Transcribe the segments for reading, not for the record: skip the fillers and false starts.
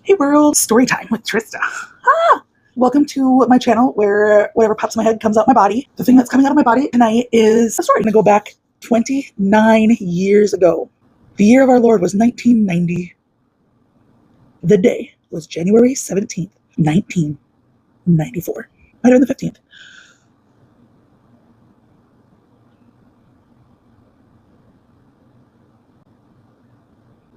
Hey world, story time with Trista. Welcome to my channel where whatever pops in my head comes out my body. The thing that's coming out of my body tonight is a story. I'm gonna go back 29 years ago. The year of our Lord was 1990. The day was January 17th, 1994. Might have been the 15th.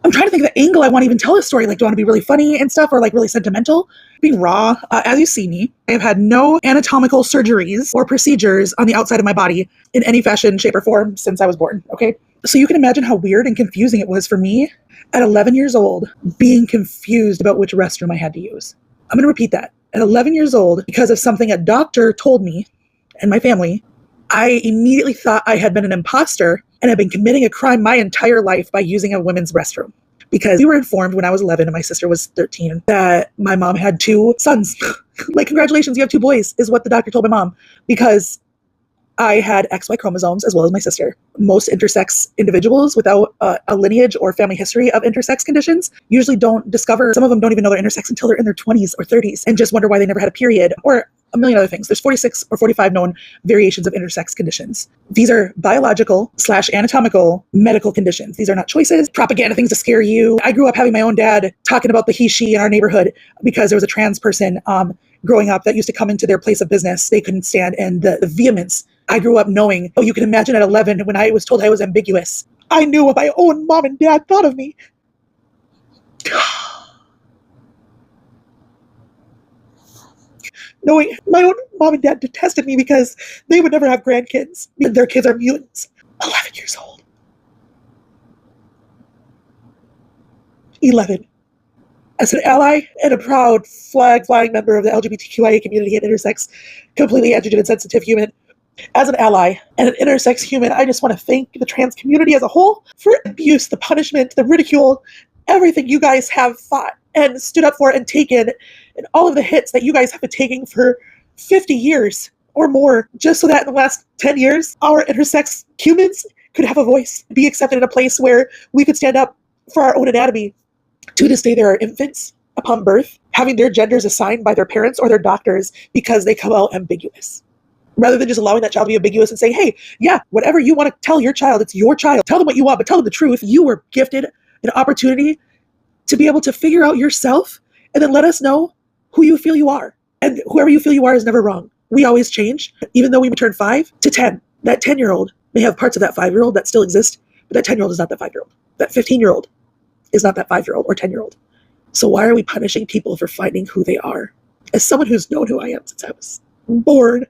I'm trying to think of the angle I want to even tell this story. Like, do I want to be really funny and stuff or like really sentimental? Be raw. As you see me, I have had no anatomical surgeries or procedures on the outside of my body in any fashion, shape, or form since I was born. Okay. So you can imagine how weird and confusing it was for me at 11 years old, being confused about which restroom I had to use. I'm going to repeat that. At 11 years old, because of something a doctor told me and my family, I immediately thought I had been an imposter and had been committing a crime my entire life by using a women's restroom. Because we were informed when I was 11 and my sister was 13 that my mom had two sons. Like, congratulations, you have two boys, is what the doctor told my mom. Because I had XY chromosomes as well as my sister. Most intersex individuals without a lineage or family history of intersex conditions usually don't discover, some of them don't even know they're intersex until they're in their 20s or 30s and just wonder why they never had a period or a million other things. There's 46 or 45 known variations of intersex conditions. These are biological / anatomical medical conditions. These are not choices, propaganda things to scare you. I grew up having my own dad talking about the he, she in our neighborhood because there was a trans person growing up that used to come into their place of business. They couldn't stand, and the vehemence. I grew up knowing, you can imagine at 11 when I was told I was ambiguous. I knew what my own mom and dad thought of me. Knowing my own mom and dad detested me because they would never have grandkids. Their kids are mutants. 11 years old. 11. As an ally and a proud flag-flying member of the LGBTQIA community and intersex, completely androgen and sensitive human, as an ally and an intersex human, I just want to thank the trans community as a whole for the abuse, the punishment, the ridicule, everything you guys have fought and stood up for and taken, and all of the hits that you guys have been taking for 50 years or more, just so that in the last 10 years, our intersex humans could have a voice, be accepted in a place where we could stand up for our own anatomy. To this day, there are infants upon birth having their genders assigned by their parents or their doctors because they come out ambiguous. Rather than just allowing that child to be ambiguous and say, hey, yeah, whatever you want to tell your child, it's your child. Tell them what you want, but tell them the truth. You were gifted an opportunity to be able to figure out yourself and then let us know who you feel you are. And whoever you feel you are is never wrong. We always change. Even though we turn 5 to 10, that 10-year-old may have parts of that 5-year-old that still exist, but that 10-year-old is not that 5-year-old. That 15-year-old is not that 5-year-old or 10-year-old. So why are we punishing people for finding who they are? As someone who's known who I am since I was born,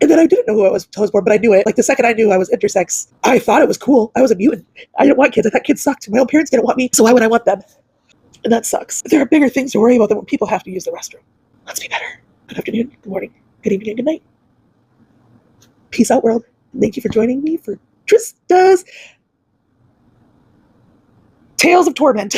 and then I didn't know who I was until I was born, but I knew it. Like, the second I knew I was intersex, I thought it was cool. I was a mutant. I didn't want kids. I thought kids sucked. My own parents didn't want me, so why would I want them? And that sucks. There are bigger things to worry about than when people have to use the restroom. Let's be better. Good afternoon, good morning, good evening, and good night. Peace out, world. Thank you for joining me for Trista's Tales of Torment.